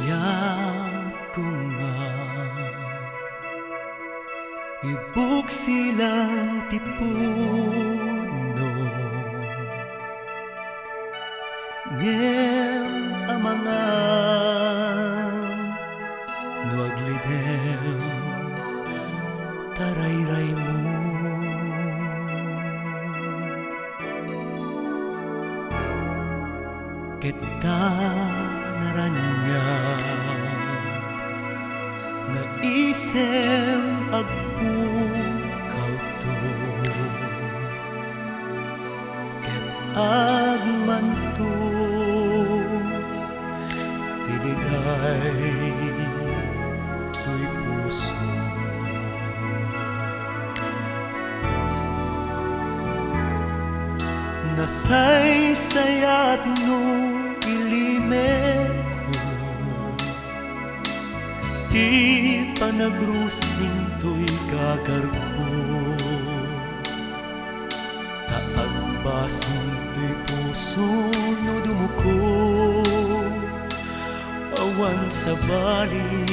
Kanyat ko nga ibuk sila tipuno ngem amangan nuaglidem tarayray mo kita naranya nga isem agpukaw to ket agmanto tiliday tuy puso nasaysayat no ilimek ti panagrusing to'y gagarko taagbason to'y puso no dumuko awan sa bali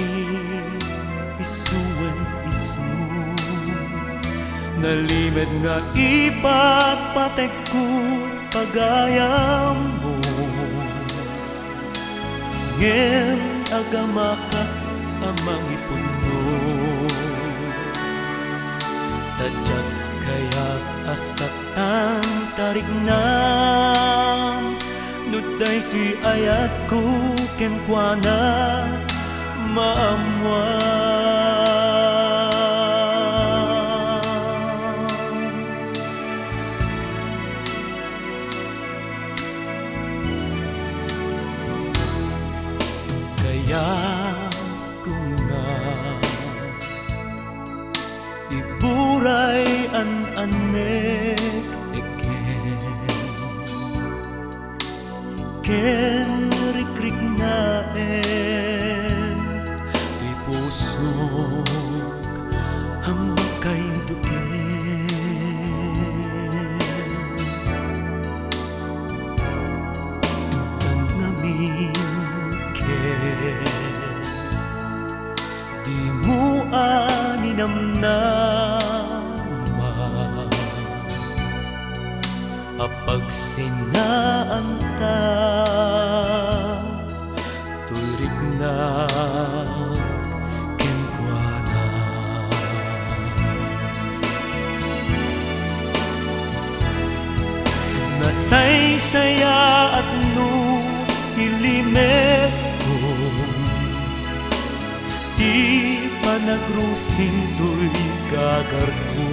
isuwan isu nalimed nga ipat patekut pagayam mo ngem agamakat amang ipuno tadyak kaya't asatan tarignam nuday tuy ayat ko kenkwana maamuan kaya iburay an anek ken rikrik naen tuy pusok hambak kay duken tanamin ken di mo aninamnama apagsinaan ta turik na kenkwana nasaysaya at no ilimek ko di panagrusing to'y gagarko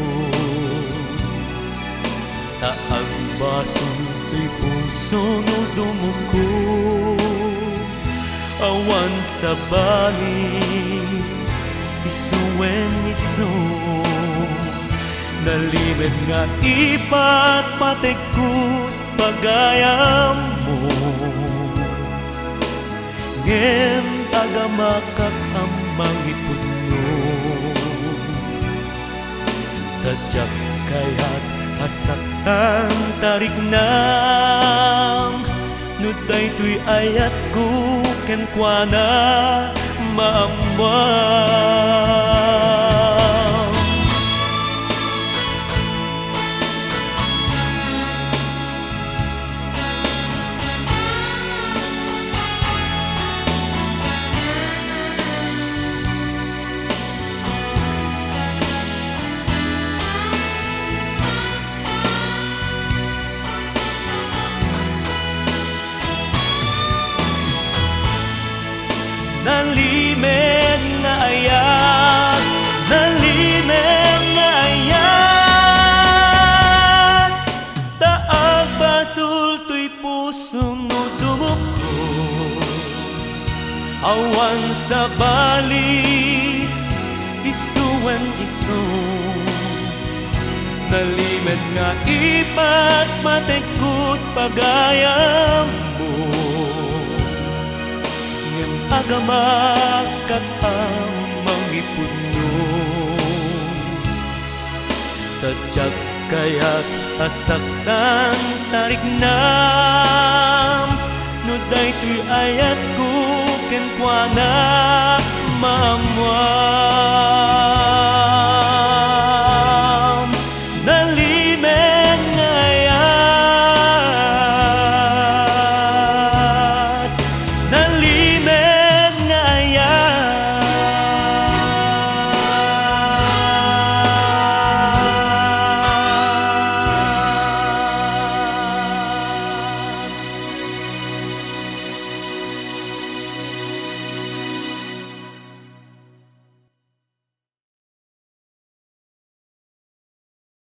taagbason to'y puso no dumuko awan sa bali isuwen iso nalimed nga ipat patekut pagayam mo ngem agamakak amang ipuno tadyak kaya't asaktan tarignam nuday tuy ayat ko kenkwana maamuan nalimed nga ayat nalimed nga ayat taag basul to'y puso no dumuko awan sa bali isuwen iso nalimed nga ipat matekut pagayam mo agamakat amang ipuno tadyak kaya't asaktan tariknam no daytoy ayat ko kenkwana mamwa